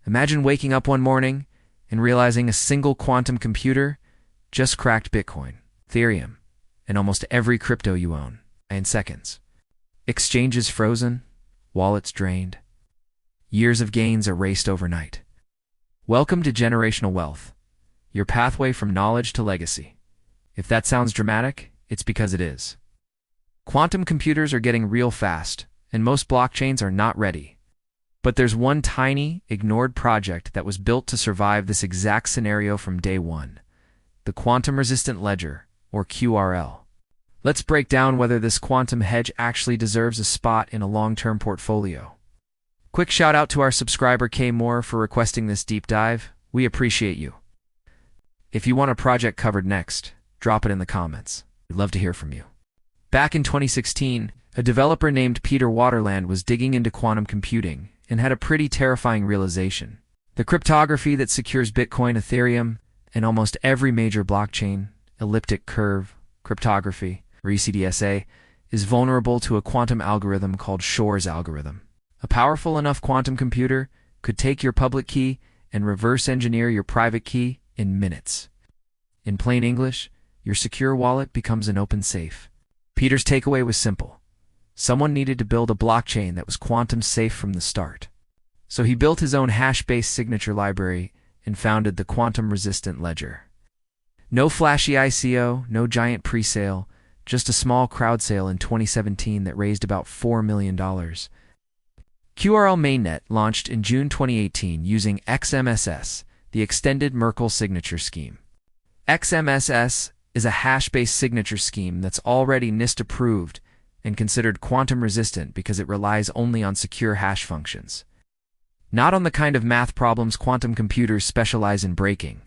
Imagine waking up one morning and realizing a single quantum computer just cracked Bitcoin, Ethereum, and almost every crypto you own in seconds. Exchanges frozen, wallets drained, years of gains erased overnight. Welcome to Generational Wealth, your pathway from knowledge to legacy. If that sounds dramatic, it's because it is. Quantum computers are getting real fast, and most blockchains are not ready. But there's one tiny, ignored project that was built to survive this exact scenario from day one: the quantum-resistant ledger, or QRL. Let's break down whether this quantum hedge actually deserves a spot in a long-term portfolio. Quick shout out to our subscriber K Moore for requesting this deep dive. We appreciate you. If you want a project covered next, drop it in the comments. We'd love to hear from you. Back in 2016, a developer named Peter Waterland was digging into quantum computing and had a pretty terrifying realization. The cryptography that secures Bitcoin, Ethereum, and almost every major blockchain, elliptic curve cryptography, or ECDSA, is vulnerable to a quantum algorithm called Shor's algorithm. A powerful enough quantum computer could take your public key and reverse engineer your private key in minutes. In plain English, your secure wallet becomes an open safe. Peter's takeaway was simple. Someone needed to build a blockchain that was quantum safe from the start. So he built his own hash-based signature library and founded the quantum-resistant ledger. No flashy ICO, no giant pre-sale, just a small crowd sale in 2017 that raised about $4 million. QRL mainnet launched in June 2018 using XMSS, the Extended Merkle Signature Scheme. XMSS is a hash-based signature scheme that's already NIST approved and considered quantum-resistant because it relies only on secure hash functions. Not on the kind of math problems quantum computers specialize in breaking.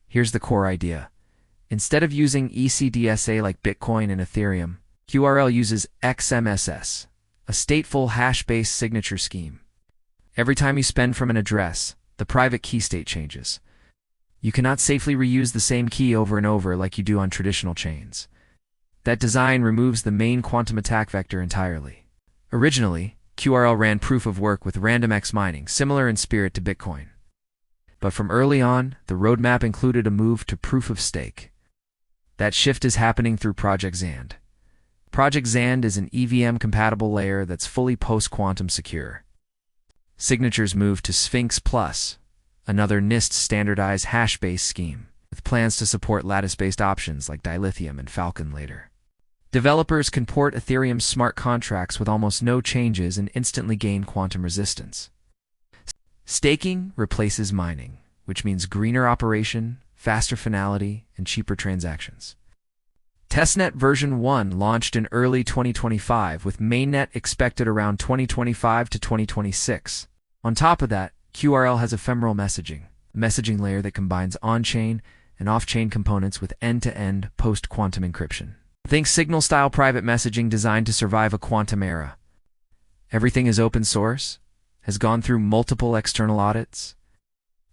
Here's the core idea. Instead of using ECDSA like Bitcoin and Ethereum, QRL uses XMSS, a stateful hash-based signature scheme. Every time you spend from an address, the private key state changes. You cannot safely reuse the same key over and over like you do on traditional chains. That design removes the main quantum attack vector entirely. Originally, QRL ran proof of work with RandomX mining, similar in spirit to Bitcoin. But from early on, the roadmap included a move to proof of stake. That shift is happening through Project Zand. Project Zand is an EVM-compatible layer that's fully post-quantum secure. Signatures move to Sphinx Plus, another NIST standardized hash-based scheme, with plans to support lattice-based options like dilithium and Falcon later. Developers can port Ethereum's smart contracts with almost no changes and instantly gain quantum resistance. Staking replaces mining, which means greener operation, faster finality, and cheaper transactions. Testnet version 1 launched in early 2025, with mainnet expected around 2025 to 2026. On top of that, QRL has ephemeral messaging, a messaging layer that combines on-chain and off-chain components with end-to-end post-quantum encryption. Think signal-style private messaging designed to survive a quantum era. Everything is open source, has gone through multiple external audits,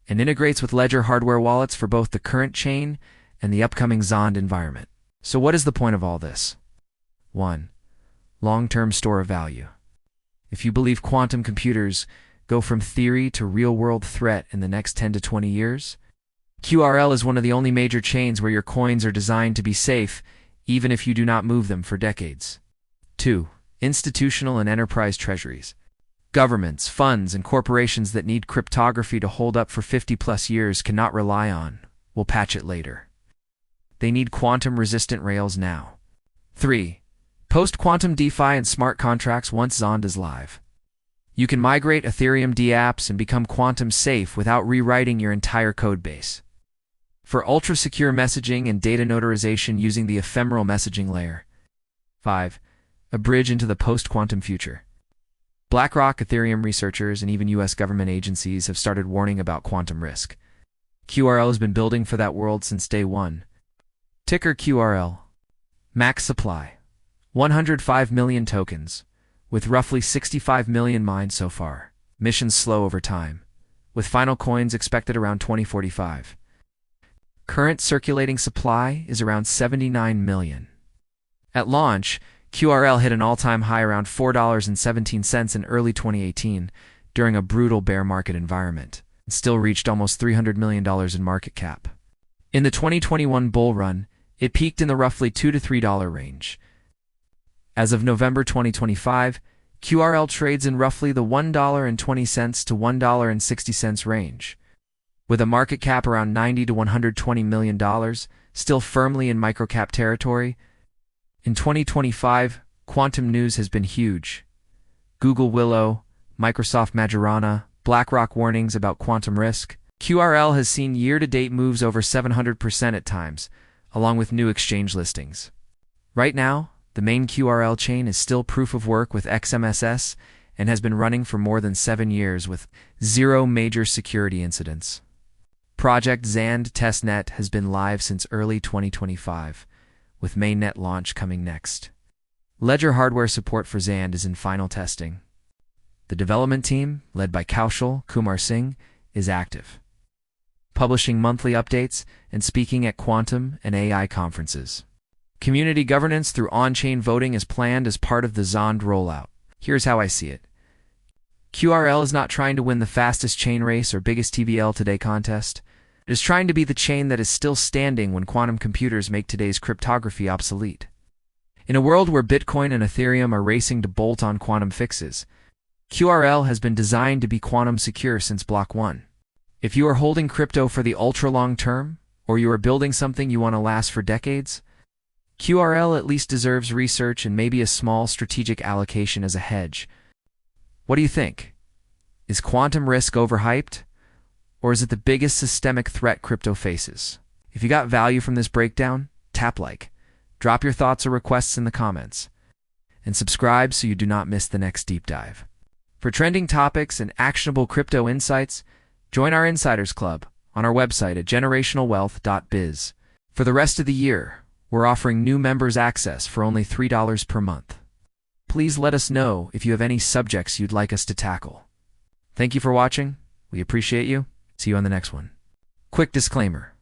and integrates with Ledger hardware wallets for both the current chain and the upcoming Zand environment. So what is the point of all this? 1. Long-term store of value. If you believe quantum computers go from theory to real-world threat in the next 10 to 20 years, QRL is one of the only major chains where your coins are designed to be safe, even if you do not move them for decades. 2. Institutional and enterprise treasuries. Governments, funds, and corporations that need cryptography to hold up for 50-plus years cannot rely on, will patch it later. They need quantum-resistant rails now. 3. Post-quantum DeFi and smart contracts once Zand is live. You can migrate Ethereum dApps and become quantum safe without rewriting your entire codebase. For ultra-secure messaging and data notarization using the ephemeral messaging layer. 5. A bridge into the post-quantum future. BlackRock, Ethereum researchers, and even US government agencies have started warning about quantum risk. QRL has been building for that world since day one. Ticker QRL. Max supply: 105 million tokens, with roughly 65 million mined so far. Missions slow over time, with final coins expected around 2045. Current circulating supply is around 79 million. At launch, QRL hit an all-time high around $4.17 in early 2018 during a brutal bear market environment. and still reached almost $300 million in market cap. In the 2021 bull run, it peaked in the roughly $2 to $3 range. As of November 2025, QRL trades in roughly the $1.20 to $1.60 range, with a market cap around $90 to $120 million, still firmly in microcap territory. In 2025, quantum news has been huge. Google Willow, Microsoft Majorana, BlackRock warnings about quantum risk. QRL has seen year-to-date moves over 700% at times, along with new exchange listings. Right now, the main QRL chain is still proof of work with XMSS and has been running for more than 7 years with 0 major security incidents. Project Zand testnet has been live since early 2025, with mainnet launch coming next. Ledger hardware support for Zand is in final testing. The development team, led by Kaushal Kumar Singh, is active, publishing monthly updates and speaking at quantum and AI conferences. Community governance through on-chain voting is planned as part of the Zand rollout. Here's how I see it. QRL is not trying to win the fastest chain race or biggest TVL today contest. It is trying to be the chain that is still standing when quantum computers make today's cryptography obsolete. In a world where Bitcoin and Ethereum are racing to bolt on quantum fixes, QRL has been designed to be quantum secure since Block 1. If you are holding crypto for the ultra-long term, or you are building something you want to last for decades, QRL at least deserves research and maybe a small strategic allocation as a hedge. What do you think? Is quantum risk overhyped? Or is it the biggest systemic threat crypto faces? If you got value from this breakdown, tap like, drop your thoughts or requests in the comments, and subscribe so you do not miss the next deep dive. For trending topics and actionable crypto insights, join our Insiders Club on our website at GenerationalWealth.biz. For the rest of the year, we're offering new members access for only $3 per month. Please let us know if you have any subjects you'd like us to tackle. Thank you for watching. We appreciate you. See you on the next one. Quick disclaimer.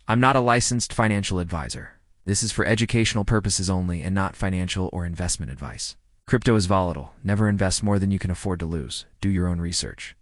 I'm not a licensed financial advisor. This is for educational purposes only and not financial or investment advice. Crypto is volatile. Never invest more than you can afford to lose. Do your own research.